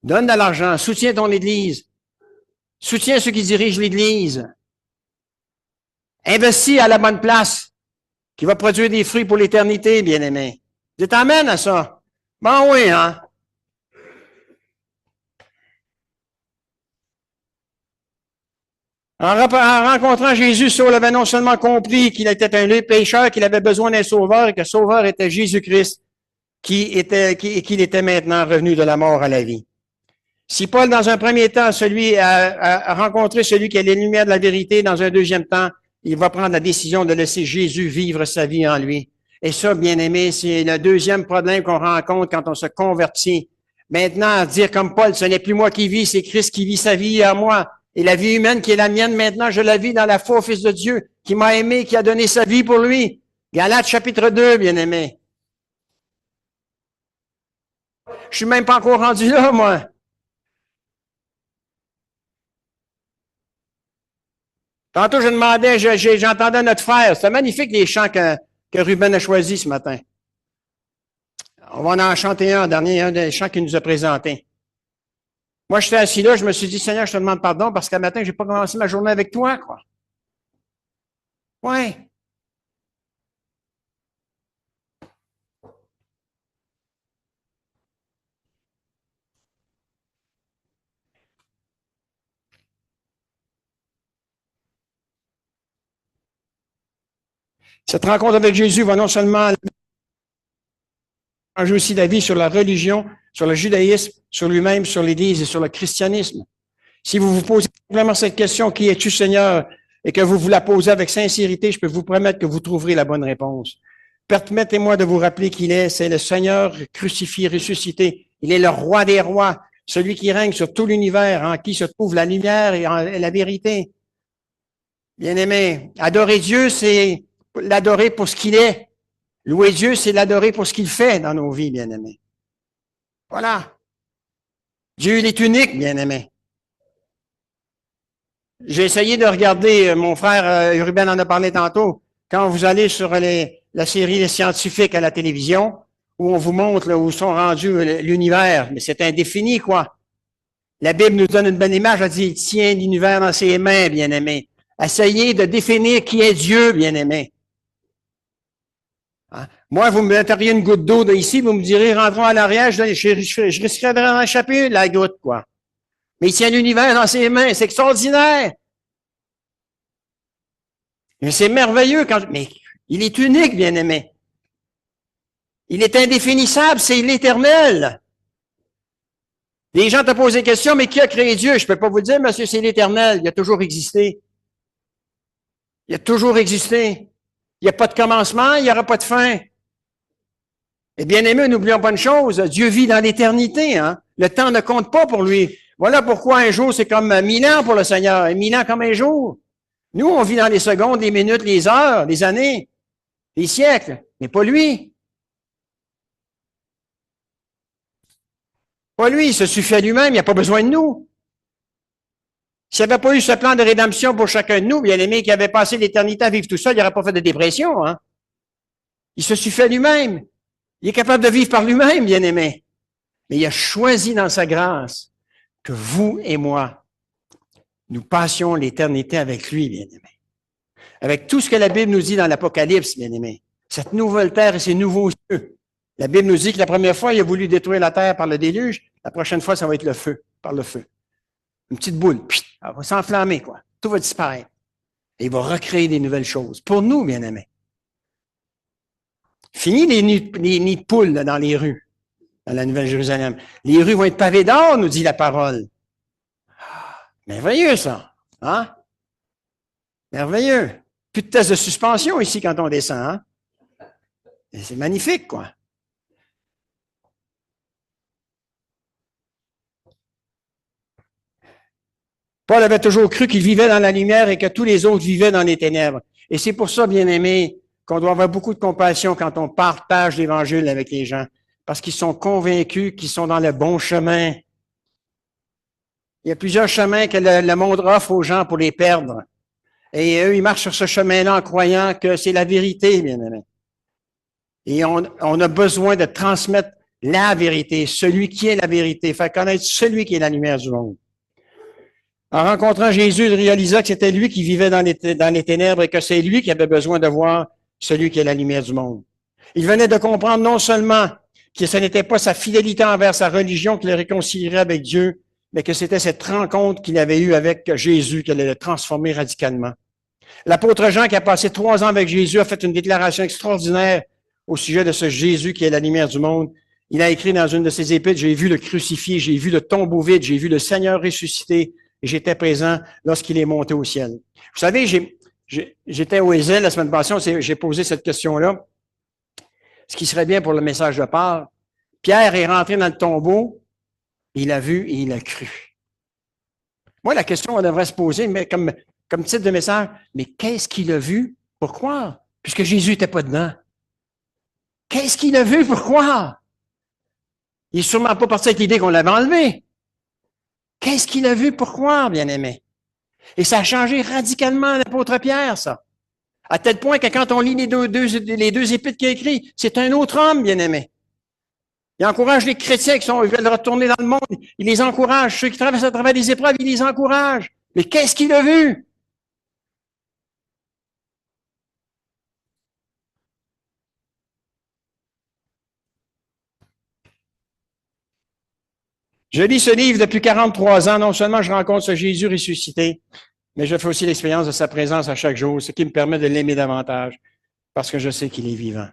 Donne de l'argent. Soutiens ton Église. Soutiens ceux qui dirigent l'Église. Investis à la bonne place, qui va produire des fruits pour l'éternité, bien aimé. Je t'emmène à ça. Ben oui, hein. En rencontrant Jésus, Saul avait non seulement compris qu'il était un pécheur, qu'il avait besoin d'un sauveur et que le sauveur était Jésus-Christ, qu'il était maintenant revenu de la mort à la vie. Si Paul, dans un premier temps, a rencontré celui qui est la lumière de la vérité, dans un deuxième temps, il va prendre la décision de laisser Jésus vivre sa vie en lui. Et ça, bien aimé, c'est le deuxième problème qu'on rencontre quand on se convertit. Maintenant, dire comme Paul, ce n'est plus moi qui vis, c'est Christ qui vit sa vie à moi. Et la vie humaine qui est la mienne, maintenant, je la vis dans la foi au Fils de Dieu, qui m'a aimé, qui a donné sa vie pour lui. Galates chapitre 2, bien aimé. Je suis même pas encore rendu là, moi. Tantôt, je demandais, j'entendais notre frère. C'était magnifique les chants que Ruben a choisis ce matin. On va en chanter un dernier, un des chants qu'il nous a présentés. Moi, j'étais assis là, je me suis dit, Seigneur, je te demande pardon parce qu'un matin, j'ai pas commencé ma journée avec toi, quoi. Ouais. Cette rencontre avec Jésus va non seulement changer aussi d'avis sur la religion, sur le judaïsme, sur lui-même, sur l'Église et sur le christianisme. Si vous vous posez simplement cette question, qui es-tu, Seigneur, et que vous la posez avec sincérité, je peux vous promettre que vous trouverez la bonne réponse. Permettez-moi de vous rappeler qu'il est, c'est le Seigneur crucifié, ressuscité. Il est le roi des rois, celui qui règne sur tout l'univers, en qui se trouve la lumière et la vérité. Bien-aimé, adorer Dieu, c'est l'adorer pour ce qu'il est. Louer Dieu, c'est l'adorer pour ce qu'il fait dans nos vies, bien-aimés. Voilà. Dieu, il est unique, bien-aimé. J'ai essayé de regarder, mon frère Ruben en a parlé tantôt, quand vous allez sur la série Les Scientifiques à la télévision, où on vous montre là, où sont rendus l'univers, mais c'est indéfini, quoi. La Bible nous donne une bonne image, elle dit, il tient l'univers dans ses mains, bien-aimé. Essayez de définir qui est Dieu, bien-aimé. Hein? Moi, vous me metteriez une goutte d'eau ici, vous me direz, rentrons à l'arrière, je risquerais d'en échapper la goutte, quoi. Mais il tient l'univers dans ses mains, c'est extraordinaire. Mais c'est merveilleux mais il est unique, bien-aimé. Il est indéfinissable, c'est l'éternel. Les gens te posent des questions, mais qui a créé Dieu? Je ne peux pas vous dire, monsieur, c'est l'éternel. Il a toujours existé. Il a toujours existé. Il n'y a pas de commencement, il n'y aura pas de fin. Et bien aimé, n'oublions pas une chose, Dieu vit dans l'éternité. Hein? Le temps ne compte pas pour lui. Voilà pourquoi un jour, c'est comme 1000 ans pour le Seigneur, et 1000 ans comme un jour. Nous, on vit dans les secondes, les minutes, les heures, les années, les siècles, mais pas lui. Pas lui, il se suffit à lui-même, il n'y a pas besoin de nous. S'il n'y avait pas eu ce plan de rédemption pour chacun de nous, bien aimé, qui avait passé l'éternité à vivre tout seul, il n'aurait pas fait de dépression. Hein? Il se suffit à lui-même. Il est capable de vivre par lui-même, bien aimé. Mais il a choisi dans sa grâce que vous et moi, nous passions l'éternité avec lui, bien aimé. Avec tout ce que la Bible nous dit dans l'Apocalypse, bien aimé. Cette nouvelle terre et ces nouveaux cieux. La Bible nous dit que la première fois, il a voulu détruire la terre par le déluge. La prochaine fois, ça va être le feu, par le feu. Une petite boule, puis, elle va s'enflammer, quoi. Tout va disparaître. Et il va recréer des nouvelles choses. Pour nous, bien aimés. Fini les nids de poules là, dans les rues, dans la Nouvelle-Jérusalem. Les rues vont être pavées d'or, nous dit la parole. Merveilleux, ça. Hein? Merveilleux. Plus de tests de suspension ici quand on descend. Hein? C'est magnifique, quoi. Paul avait toujours cru qu'il vivait dans la lumière et que tous les autres vivaient dans les ténèbres. Et c'est pour ça, bien aimé, qu'on doit avoir beaucoup de compassion quand on partage l'Évangile avec les gens, parce qu'ils sont convaincus qu'ils sont dans le bon chemin. Il y a plusieurs chemins que le monde offre aux gens pour les perdre. Et eux, ils marchent sur ce chemin-là en croyant que c'est la vérité, bien aimé. Et on a besoin de transmettre la vérité, celui qui est la vérité, faire connaître celui qui est la lumière du monde. En rencontrant Jésus, il réalisa que c'était lui qui vivait dans les ténèbres et que c'est lui qui avait besoin de voir celui qui est la lumière du monde. Il venait de comprendre non seulement que ce n'était pas sa fidélité envers sa religion qui le réconcilierait avec Dieu, mais que c'était cette rencontre qu'il avait eue avec Jésus qui allait le transformer radicalement. L'apôtre Jean, qui a passé 3 ans avec Jésus, a fait une déclaration extraordinaire au sujet de ce Jésus qui est la lumière du monde. Il a écrit dans une de ses épîtres, « J'ai vu le crucifié, j'ai vu le tombeau vide, j'ai vu le Seigneur ressuscité, et j'étais présent lorsqu'il est monté au ciel. » Vous savez, j'étais au Ezel la semaine passée, j'ai posé cette question-là. Ce qui serait bien pour le message de Pâques. Pierre est rentré dans le tombeau, il a vu et il a cru. Moi, la question, on devrait se poser, mais comme titre de message, mais qu'est-ce qu'il a vu pour croire? Puisque Jésus n'était pas dedans. Qu'est-ce qu'il a vu pour croire? Il n'est sûrement pas parti avec l'idée qu'on l'avait enlevé. Qu'est-ce qu'il a vu pour croire, bien-aimé? Et ça a changé radicalement l'apôtre Pierre, ça. À tel point que quand on lit les deux épîtres qu'il a écrits, c'est un autre homme, bien-aimé. Il encourage les chrétiens qui veulent retourner dans le monde. Il les encourage. Ceux qui traversent à travers des épreuves, il les encourage. Mais qu'est-ce qu'il a vu? Je lis ce livre depuis 43 ans. Non seulement je rencontre ce Jésus ressuscité, mais je fais aussi l'expérience de sa présence à chaque jour, ce qui me permet de l'aimer davantage, parce que je sais qu'il est vivant.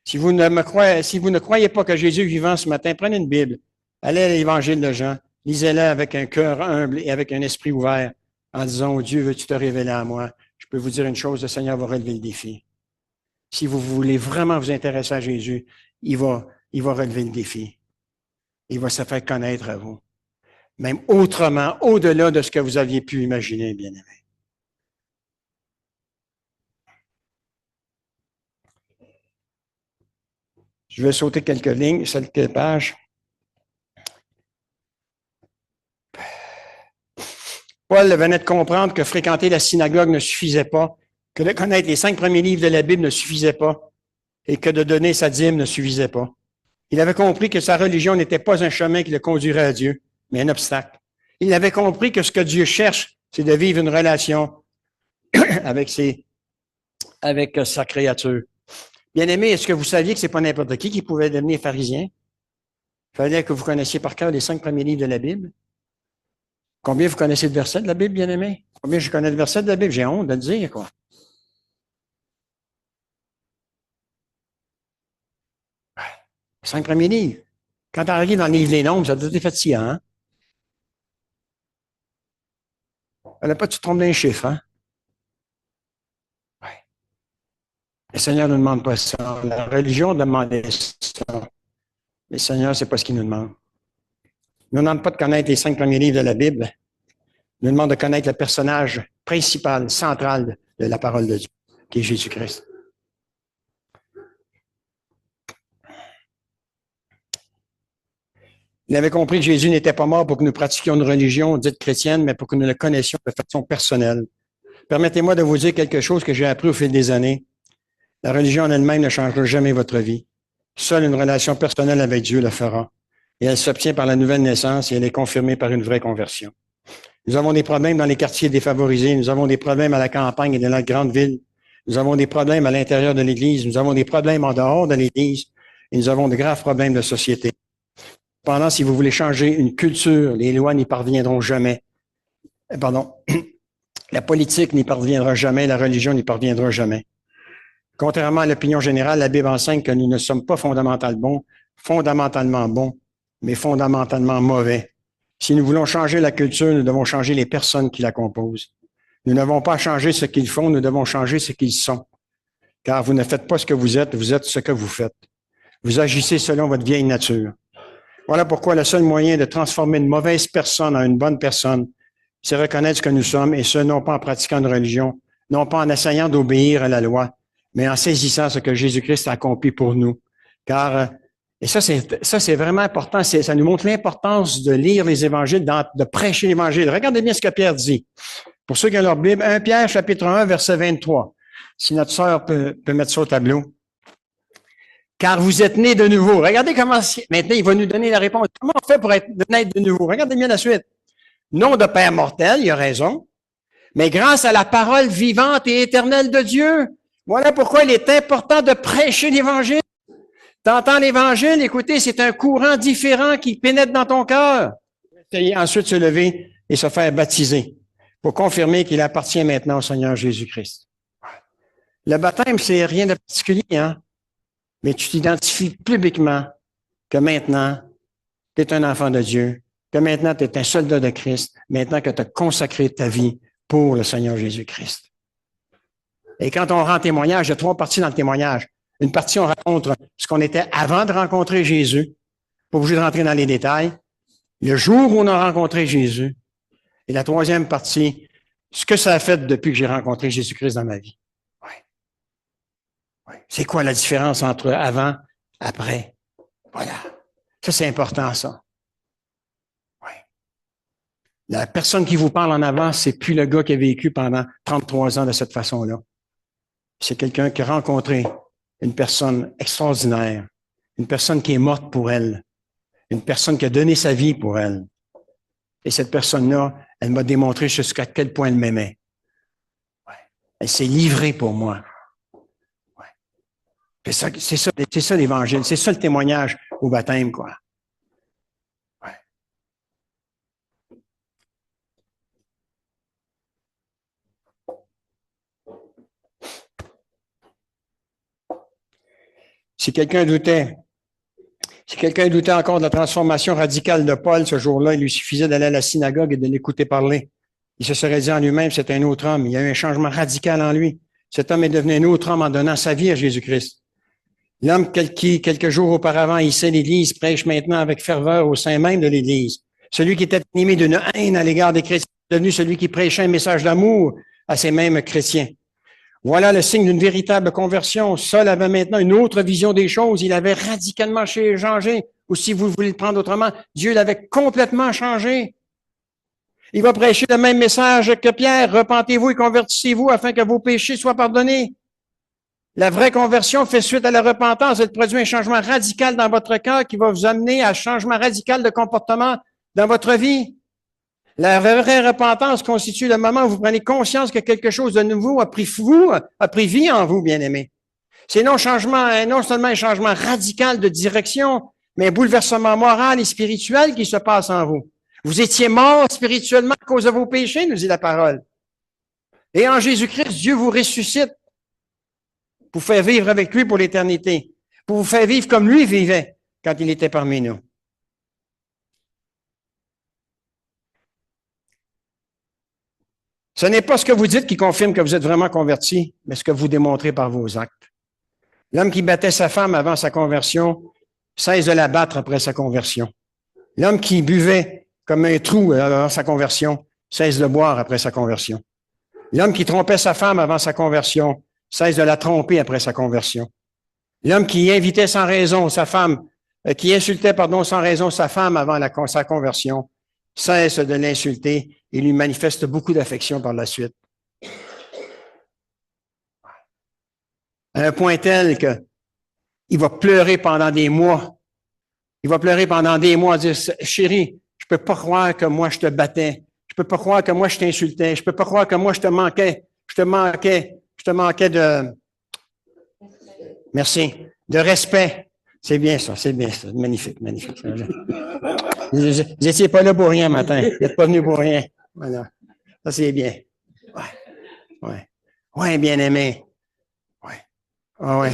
Si vous ne croyez pas que Jésus est vivant ce matin, prenez une Bible, allez à l'Évangile de Jean, lisez-la avec un cœur humble et avec un esprit ouvert, en disant, oh Dieu, veux-tu te révéler à moi? Je peux vous dire une chose, le Seigneur va relever le défi. Si vous voulez vraiment vous intéresser à Jésus, il va relever le défi. Il va se faire connaître à vous. Même autrement, au-delà de ce que vous aviez pu imaginer, bien-aimés. Je vais sauter quelques lignes, quelques pages. Paul venait de comprendre que fréquenter la synagogue ne suffisait pas, que de connaître les 5 premiers livres de la Bible ne suffisait pas, et que de donner sa dîme ne suffisait pas. Il avait compris que sa religion n'était pas un chemin qui le conduirait à Dieu, mais un obstacle. Il avait compris que ce que Dieu cherche, c'est de vivre une relation avec sa créature. Bien-aimés, est-ce que vous saviez que c'est pas n'importe qui pouvait devenir pharisien? Il fallait que vous connaissiez par cœur les 5 premiers livres de la Bible. Combien vous connaissez de versets de la Bible, bien-aimés? Combien je connais de versets de la Bible? J'ai honte de le dire, quoi. Les 5 premiers livres. Quand tu arrives dans le livre des Nombres, ça a tout été fatigant, hein? Elle n'a pas tu te trompes d'un chiffre, hein? Ouais. Le Seigneur ne nous demande pas ça. La religion demandait ça. Le Seigneur, c'est pas ce qu'il nous demande. Il ne nous demande pas de connaître les 5 premiers livres de la Bible. Il nous demande de connaître le personnage principal, central de la parole de Dieu, qui est Jésus-Christ. Il avait compris que Jésus n'était pas mort pour que nous pratiquions une religion dite chrétienne, mais pour que nous le connaissions de façon personnelle. Permettez-moi de vous dire quelque chose que j'ai appris au fil des années. La religion en elle-même ne changera jamais votre vie. Seule une relation personnelle avec Dieu le fera. Et elle s'obtient par la nouvelle naissance et elle est confirmée par une vraie conversion. Nous avons des problèmes dans les quartiers défavorisés. Nous avons des problèmes à la campagne et dans la grande ville. Nous avons des problèmes à l'intérieur de l'Église. Nous avons des problèmes en dehors de l'Église. Et nous avons de graves problèmes de société. Cependant, si vous voulez changer une culture, les lois n'y parviendront jamais. Pardon. La politique n'y parviendra jamais, la religion n'y parviendra jamais. Contrairement à l'opinion générale, la Bible enseigne que nous ne sommes pas fondamentalement bons, mais fondamentalement mauvais. Si nous voulons changer la culture, nous devons changer les personnes qui la composent. Nous n'avons pas changé ce qu'ils font, nous devons changer ce qu'ils sont. Car vous ne faites pas ce que vous êtes ce que vous faites. Vous agissez selon votre vieille nature. Voilà pourquoi le seul moyen de transformer une mauvaise personne en une bonne personne, c'est reconnaître ce que nous sommes, et ce, non pas en pratiquant une religion, non pas en essayant d'obéir à la loi, mais en saisissant ce que Jésus-Christ a accompli pour nous. Car, et ça c'est vraiment important, ça nous montre l'importance de lire les évangiles, de prêcher l'évangile. Regardez bien ce que Pierre dit. Pour ceux qui ont leur Bible, 1 Pierre, chapitre 1, verset 23. Si notre sœur peut mettre ça au tableau. Car vous êtes nés de nouveau. Regardez comment, maintenant, il va nous donner la réponse. Comment on fait pour être naître de nouveau? Regardez bien la suite. Non de père mortel, il a raison, mais grâce à la parole vivante et éternelle de Dieu. Voilà pourquoi il est important de prêcher l'Évangile. T'entends l'Évangile, écoutez, c'est un courant différent qui pénètre dans ton cœur. Et ensuite se lever et se faire baptiser pour confirmer qu'il appartient maintenant au Seigneur Jésus-Christ. Le baptême, c'est rien de particulier, hein? Mais tu t'identifies publiquement que maintenant, tu es un enfant de Dieu, que maintenant tu es un soldat de Christ, maintenant que tu as consacré ta vie pour le Seigneur Jésus-Christ. Et quand on rend témoignage, il y a 3 parties dans le témoignage. Une partie, on raconte ce qu'on était avant de rencontrer Jésus, pas obligé de rentrer dans les détails, le jour où on a rencontré Jésus. Et la 3e partie, ce que ça a fait depuis que j'ai rencontré Jésus-Christ dans ma vie. C'est quoi la différence entre avant, après? Voilà. Ça, c'est important, ça. Ouais. La personne qui vous parle en avant, c'est plus le gars qui a vécu pendant 33 ans de cette façon-là. C'est quelqu'un qui a rencontré une personne extraordinaire, une personne qui est morte pour elle, une personne qui a donné sa vie pour elle. Et cette personne-là, elle m'a démontré jusqu'à quel point elle m'aimait. Ouais. Elle s'est livrée pour moi. Ouais. C'est ça l'Évangile, c'est ça le témoignage au baptême, quoi. Ouais. Si quelqu'un doutait encore de la transformation radicale de Paul ce jour-là, il lui suffisait d'aller à la synagogue et de l'écouter parler. Il se serait dit en lui-même, c'est un autre homme. Il y a eu un changement radical en lui. Cet homme est devenu un autre homme en donnant sa vie à Jésus-Christ. L'homme qui, quelques jours auparavant, haïssait l'Église, prêche maintenant avec ferveur au sein même de l'Église. Celui qui était animé d'une haine à l'égard des chrétiens est devenu celui qui prêchait un message d'amour à ces mêmes chrétiens. Voilà le signe d'une véritable conversion. Saul avait maintenant une autre vision des choses. Il avait radicalement changé. Ou si vous voulez le prendre autrement, Dieu l'avait complètement changé. Il va prêcher le même message que Pierre. Repentez-vous et convertissez-vous afin que vos péchés soient pardonnés. La vraie conversion fait suite à la repentance. Elle produit un changement radical dans votre cœur qui va vous amener à un changement radical de comportement dans votre vie. La vraie repentance constitue le moment où vous prenez conscience que quelque chose de nouveau a pris vie en vous, bien-aimés. C'est non seulement un changement radical de direction, mais un bouleversement moral et spirituel qui se passe en vous. Vous étiez mort spirituellement à cause de vos péchés, nous dit la parole. Et en Jésus-Christ, Dieu vous ressuscite pour faire vivre avec lui pour l'éternité, pour vous faire vivre comme lui vivait quand il était parmi nous. Ce n'est pas ce que vous dites qui confirme que vous êtes vraiment converti, mais ce que vous démontrez par vos actes. L'homme qui battait sa femme avant sa conversion cesse de la battre après sa conversion. L'homme qui buvait comme un trou avant sa conversion cesse de boire après sa conversion. L'homme qui trompait sa femme avant sa conversion cesse de la tromper après sa conversion. L'homme qui invitait sans raison sa femme, qui insultait, sans raison sa femme avant sa conversion, cesse de l'insulter et lui manifeste beaucoup d'affection par la suite. À un point tel que il va pleurer pendant des mois. Il va pleurer pendant des mois, dire, chérie, je peux pas croire que moi je te battais. Je peux pas croire que moi je t'insultais. Je peux pas croire que moi je te manquais de, merci, de respect. C'est bien ça. Magnifique. Vous n'étiez pas là pour rien matin. Vous n'êtes pas venu pour rien. Voilà. Ça, c'est bien. Ouais, bien-aimé. Ouais.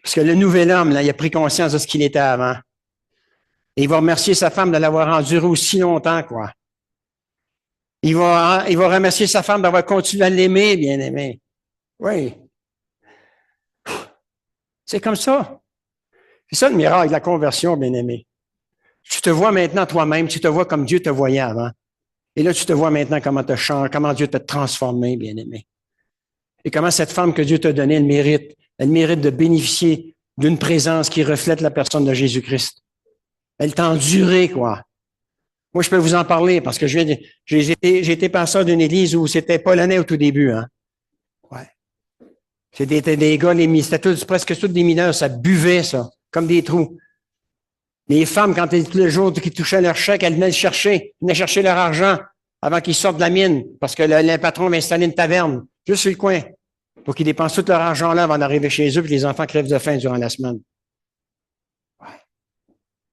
Parce que le nouvel homme, là, il a pris conscience de ce qu'il était avant. Et il va remercier sa femme de l'avoir enduré aussi longtemps, quoi. Il va remercier sa femme d'avoir continué à l'aimer, bien-aimé. Oui. C'est comme ça. C'est ça le miracle de la conversion, bien-aimé. Tu te vois maintenant toi-même, tu te vois comme Dieu te voyait avant. Et là, tu te vois maintenant comment Dieu t'a transformé, bien-aimé. Et comment cette femme que Dieu t'a donnée, elle mérite de bénéficier d'une présence qui reflète la personne de Jésus-Christ. Elle t'a enduré, quoi. Moi, je peux vous en parler parce que j'ai été pasteur d'une église où c'était polonais au tout début, hein. Ouais. C'était des gars, c'était presque tous des mineurs, ça buvait, ça, comme des trous. Les femmes, quand tous les jours qui touchaient leur chèque, elles venaient chercher leur argent avant qu'ils sortent de la mine, parce que le patron va installer une taverne, juste sur le coin, pour qu'ils dépensent tout leur argent là avant d'arriver chez eux, puis les enfants crèvent de faim durant la semaine. Ouais.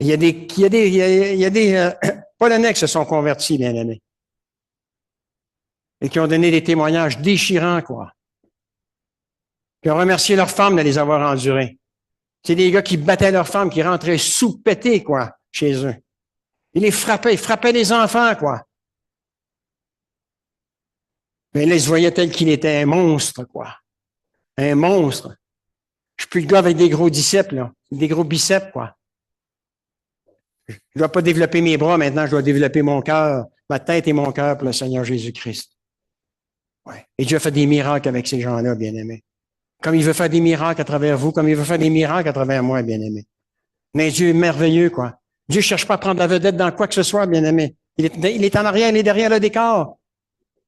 Il y a des Polonais qui se sont convertis, bien aimés, et qui ont donné des témoignages déchirants, quoi. Qui ont remercié leurs femmes de les avoir endurés. C'est des gars qui battaient leurs femmes, qui rentraient sous-pétés, quoi, chez eux. Ils frappaient les enfants, quoi. Mais là, ils se voyaient tel qu'il était un monstre, quoi. Un monstre. Je suis plus le gars avec des gros biceps, là. Des gros biceps, quoi. Je ne dois pas développer mes bras maintenant, je dois développer mon cœur, ma tête et mon cœur pour le Seigneur Jésus-Christ. Ouais. Et Dieu fait des miracles avec ces gens-là, bien-aimés. Comme il veut faire des miracles à travers vous, comme il veut faire des miracles à travers moi, bien-aimé. Mais Dieu est merveilleux, quoi. Dieu ne cherche pas à prendre la vedette dans quoi que ce soit, bien-aimé. Il est en arrière, il est derrière le décor.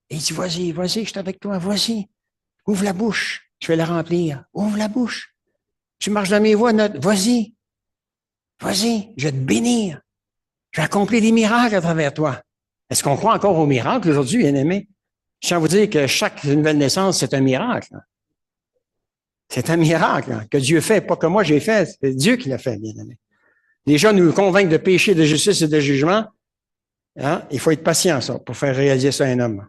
Et il dit, vas-y, je suis avec toi, vas-y. Ouvre la bouche, je vais la remplir. Ouvre la bouche. Tu marches dans mes voies, vas-y. Vas-y, je vais te bénir. Je vais accomplir des miracles à travers toi. Est-ce qu'on croit encore aux miracles aujourd'hui, bien-aimés? Je tiens à vous dire que chaque nouvelle naissance, c'est un miracle. C'est un miracle que Dieu fait, pas que moi j'ai fait, c'est Dieu qui l'a fait, bien-aimés. Les gens nous convainquent de péché, de justice et de jugement. Hein? Il faut être patient, ça, pour faire réaliser ça à un homme.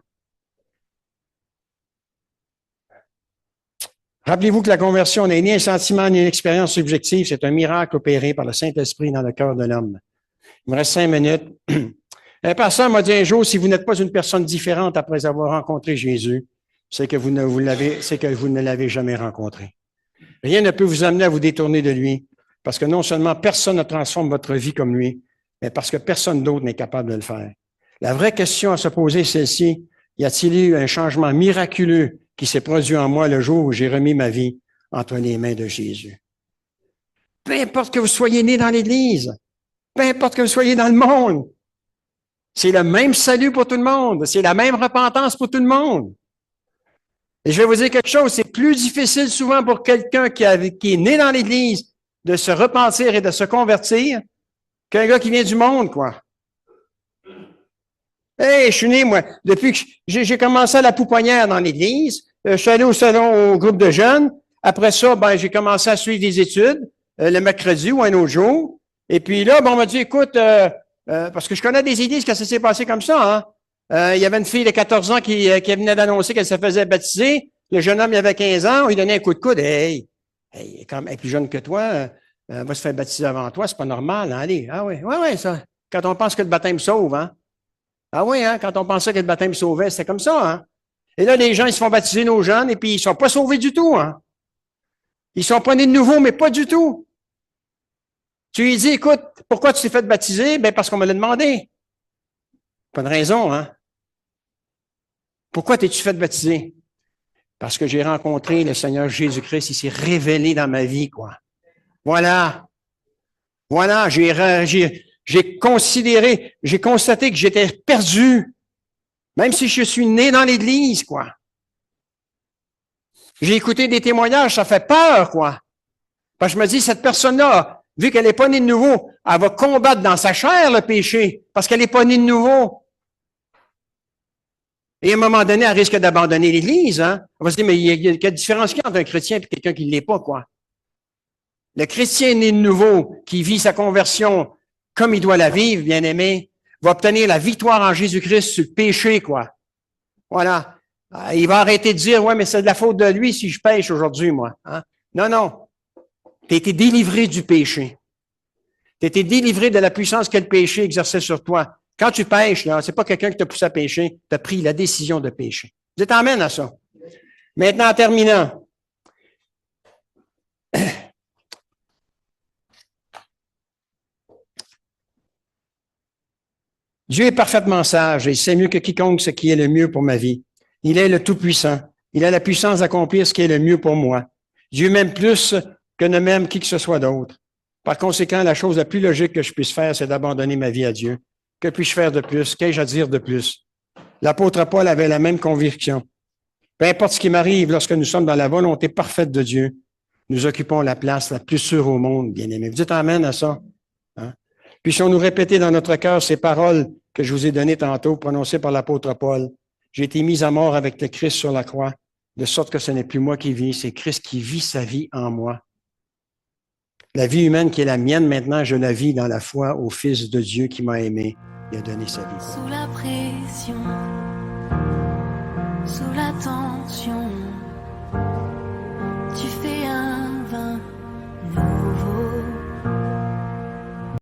Rappelez-vous que la conversion n'est ni un sentiment ni une expérience subjective, c'est un miracle opéré par le Saint-Esprit dans le cœur de l'homme. Il me reste 5 minutes. Un pasteur m'a dit un jour, si vous n'êtes pas une personne différente après avoir rencontré Jésus, c'est que vous ne l'avez jamais rencontré. Rien ne peut vous amener à vous détourner de lui, parce que non seulement personne ne transforme votre vie comme lui, mais parce que personne d'autre n'est capable de le faire. La vraie question à se poser est celle-ci: y a-t-il eu un changement miraculeux qui s'est produit en moi le jour où j'ai remis ma vie entre les mains de Jésus? Peu importe que vous soyez né dans l'Église, peu importe que vous soyez dans le monde, c'est le même salut pour tout le monde, c'est la même repentance pour tout le monde. Et je vais vous dire quelque chose, c'est plus difficile souvent pour quelqu'un qui est né dans l'Église de se repentir et de se convertir qu'un gars qui vient du monde, quoi. Hey, je suis né, moi, depuis que j'ai commencé à la pouponnière dans l'Église, je suis allé au salon, au groupe de jeunes. Après ça, j'ai commencé à suivre des études le mercredi ou un autre jour. Et puis là, on m'a dit, écoute, parce que je connais des églises que ça s'est passé comme ça, hein. Il y avait une fille de 14 ans qui venait d'annoncer qu'elle se faisait baptiser. Le jeune homme, il avait 15 ans, on lui donnait un coup de coude. Hey, quand elle est plus jeune que toi, elle va se faire baptiser avant toi, c'est pas normal, hein? Allez, ah oui, ça. Quand on pense que le baptême sauve, hein? Ah oui, hein? Quand on pensait que le baptême sauvait, c'était comme ça, hein? Et là, les gens, ils se font baptiser, nos jeunes, et puis ils sont pas sauvés du tout, hein? Ils sont pas nés de nouveau, mais pas du tout. Tu lui dis, écoute, pourquoi tu t'es fait baptiser? Ben, parce qu'on me l'a demandé. Pas de raison, hein? Pourquoi t'es-tu fait baptiser? Parce que j'ai rencontré le Seigneur Jésus-Christ, il s'est révélé dans ma vie, quoi. Voilà. Voilà, j'ai constaté que j'étais perdu, même si je suis né dans l'Église, quoi. J'ai écouté des témoignages, ça fait peur, quoi. Parce que je me dis, cette personne-là, vu qu'elle n'est pas née de nouveau, elle va combattre dans sa chair le péché, parce qu'elle n'est pas née de nouveau. Et à un moment donné, elle risque d'abandonner l'Église, hein. On va se dire, mais il y a quelle différence qu'il y a entre un chrétien et quelqu'un qui ne l'est pas, quoi. Le chrétien né de nouveau, qui vit sa conversion comme il doit la vivre, bien aimé, va obtenir la victoire en Jésus-Christ sur le péché, quoi. Voilà. Il va arrêter de dire, ouais, mais c'est de la faute de lui si je pêche aujourd'hui, moi. Hein? Non, non. Tu as été délivré du péché. Tu as été délivré de la puissance que le péché exerçait sur toi. Quand tu pêches, là, c'est pas quelqu'un qui t'a poussé à pécher, tu as pris la décision de pécher. Je t'emmène à ça. Maintenant, en terminant. Dieu est parfaitement sage et il sait mieux que quiconque ce qui est le mieux pour ma vie. Il est le Tout-Puissant. Il a la puissance d'accomplir ce qui est le mieux pour moi. Dieu m'aime plus que ne m'aime qui que ce soit d'autre. Par conséquent, la chose la plus logique que je puisse faire, c'est d'abandonner ma vie à Dieu. Que puis-je faire de plus? Qu'ai-je à dire de plus? L'apôtre Paul avait la même conviction. Peu importe ce qui m'arrive lorsque nous sommes dans la volonté parfaite de Dieu, nous occupons la place la plus sûre au monde, bien-aimés. Vous dites amen à ça? Hein? Puissions-nous répéter dans notre cœur ces paroles que je vous ai données tantôt, prononcées par l'apôtre Paul. J'ai été mis à mort avec le Christ sur la croix, de sorte que ce n'est plus moi qui vis, c'est Christ qui vit sa vie en moi. La vie humaine qui est la mienne maintenant, je la vis dans la foi au Fils de Dieu qui m'a aimé et a donné sa vie. Sous la pression, sous la tension,